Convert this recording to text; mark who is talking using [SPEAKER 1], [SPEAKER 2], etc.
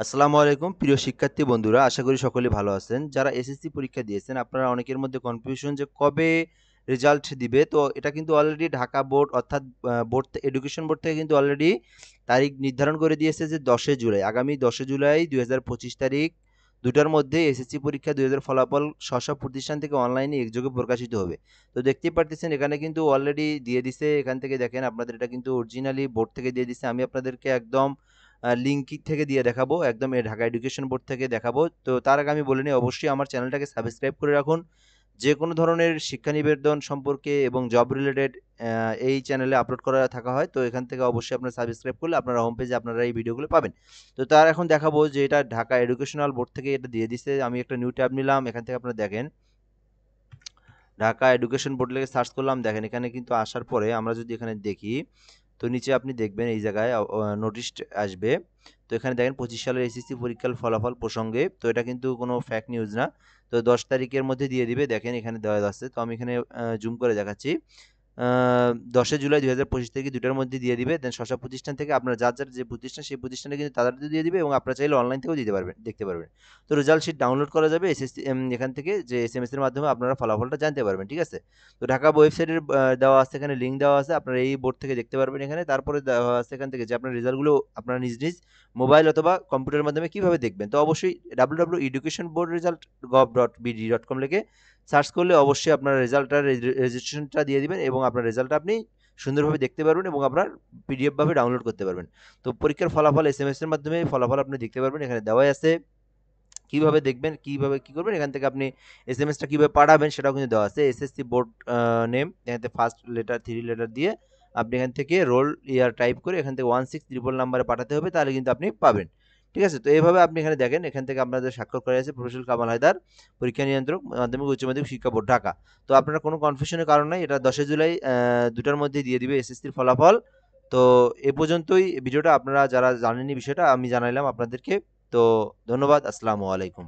[SPEAKER 1] আসসালামু আলাইকুম প্রিয় শিক্ষার্থী বন্ধুরা, আশা করি সকলে ভালো আছেন। যারা এসএসসি পরীক্ষা দিয়েছেন আপনারা অনেকের মধ্যে কনফিউশন যে কবে রেজাল্ট দিবে। তো এটা কিন্তু অলরেডি ঢাকা বোর্ড অর্থাৎ বোর্ড এডুকেশন বোর্ড থেকে কিন্তু অলরেডি তারিখ নির্ধারণ করে দিয়েছে যে 10 জুলাই, আগামী 10 জুলাই 2025 তারিখ 2টার মধ্যে এসএসসি পরীক্ষা 2000 ফলাফল স্ব প্রতিষ্ঠান থেকে অনলাইনে একযোগে প্রকাশিত হবে। তো দেখতেই পারতেছেন এখানে কিন্তু অলরেডি দিয়ে দিছে। এখান থেকে দেখেন আপনাদের এটা কিন্তু অরিজিনালি বোর্ড থেকে দিয়ে দিছে। আমি আপনাদেরকে একদম লিঙ্ক থেকে দিয়ে দেখাবো, একদম ঢাকা এডুকেশন বোর্ড থেকে দেখাবো। তো তার আগে আমি বলে নিই, অবশ্যই আমার চ্যানেলটাকে সাবস্ক্রাইব করে রাখুন। যে কোনো ধরনের শিক্ষা নিবেদন সম্পর্কে এবং জব রিলেটেড এই চ্যানেলে আপলোড করা থাকা হয়। তো এখান থেকে অবশ্যই আপনারা সাবস্ক্রাইব করলে আপনারা হোম পেজে আপনারা এই ভিডিওগুলো পাবেন। তো তার এখন দেখাবো যে এটা ঢাকা এডুকেশনাল বোর্ড থেকে এটা দিয়ে দিছে। আমি একটা নিউ ট্যাব নিলাম, এখান থেকে আপনারা দেখেন ঢাকা এডুকেশন বোর্ড লিখে সার্চ করলাম। দেখেন এখানে কিন্তু আসার পরে আমরা যদি এখানে দেখি, তো নিচে আপনি দেখবেন এই জায়গায় নোটিশ আসবে। তো এখানে দেখেন 25 সালের এসএসসি পরীক্ষার ফলাফল প্রসঙ্গে। তো এটা কিন্তু কোনো ফ্যাক নিউজ না। তো 10 তারিখের মধ্যে দিয়ে দিবে। দেখেন এখানে দেওয়া আছে। তো আমি এখানে জুম করে দেখাচ্ছি। 10 জুলাই 2025 তারিখে 2টার মধ্যে দিয়ে দিবে। দেন স্ব প্রতিষ্ঠান থেকে আপনার যার যে প্রতিষ্ঠান সেই প্রতিষ্ঠানে কিন্তু তাড়াতাড়ি দিয়ে দিবে এবং আপনারা চাইলে অনলাইন থেকেও দিতে পারবেন, দেখতে পারবেন। তো রেজাল্ট শিট ডাউনলোড করা যাবে এসএসসি এখান থেকে, যে এসএমএস এর মাধ্যমে আপনারা ফলাফলটা জানতে পারবেন। ঠিক আছে? তো ঢাকা ওয়েবসাইটের দেওয়া আছে, এখানে লিঙ্ক দেওয়া আছে। আপনারা এই বোর্ড থেকে দেখতে পারবেন এখানে। তারপরে দেওয়া আছে এখান থেকে যে আপনার রেজাল্টগুলো আপনারা নিজ মোবাইল অথবা কম্পিউটারের মাধ্যমে কিভাবে দেখবেন। তো অবশ্যই www.educationboardresult.gov.bd.com লিখে সার্চ করলে অবশ্যই আপনার রেজাল্টটা রেজিস্ট্রেশনটা দিয়ে দিবেন এবং আপনার রেজাল্টটা আপনি সুন্দরভাবে দেখতে পারবেন এবং আপনার পিডিএফ ভাবে ডাউনলোড করতে পারবেন। তো পরীক্ষার ফলাফল এসএমএস এর মাধ্যমে ফলাফল আপনি দেখতে পারবেন, এখানে দেওয়াই আছে। কিভাবে দেখবেন, কিভাবে কি করবেন, এখান থেকে আপনি এসএমএসটা কিভাবে পাঠাবেন সেটাও কিন্তু দেওয়া আছে। এসএসসি বোর্ড নেম, এখান থেকে ফার্স্ট লেটার 3 লেটার দিয়ে আপনি এখান থেকে রোল ইয়ার টাইপ করে এখান থেকে 16 নাম্বারে পাঠাতে হবে, তাহলে কিন্তু আপনি পাবেন। ঠিক আছে? তো এইভাবে আপনি এখানে দেখেন, এখান থেকে আপনাদের স্বাক্ষর করা আছে প্রফেসর কামাল হায়দার, পরীক্ষা নিয়ন্ত্রক, মাধ্যমিক উচ্চ মাধ্যমিক শিক্ষা বোর্ড, ঢাকা। তো আপনারা কোনো কনফিউশনের কারণ নাই, এটা 10 জুলাই 2টার মধ্যে দিয়ে দিবে এসএসসির ফলাফল। তো এ পর্যন্তই ভিডিওটা। আপনারা যারা জানেননি বিষয়টা আমি জানাইলাম আপনাদেরকে। তো ধন্যবাদ। আসসালামু আলাইকুম।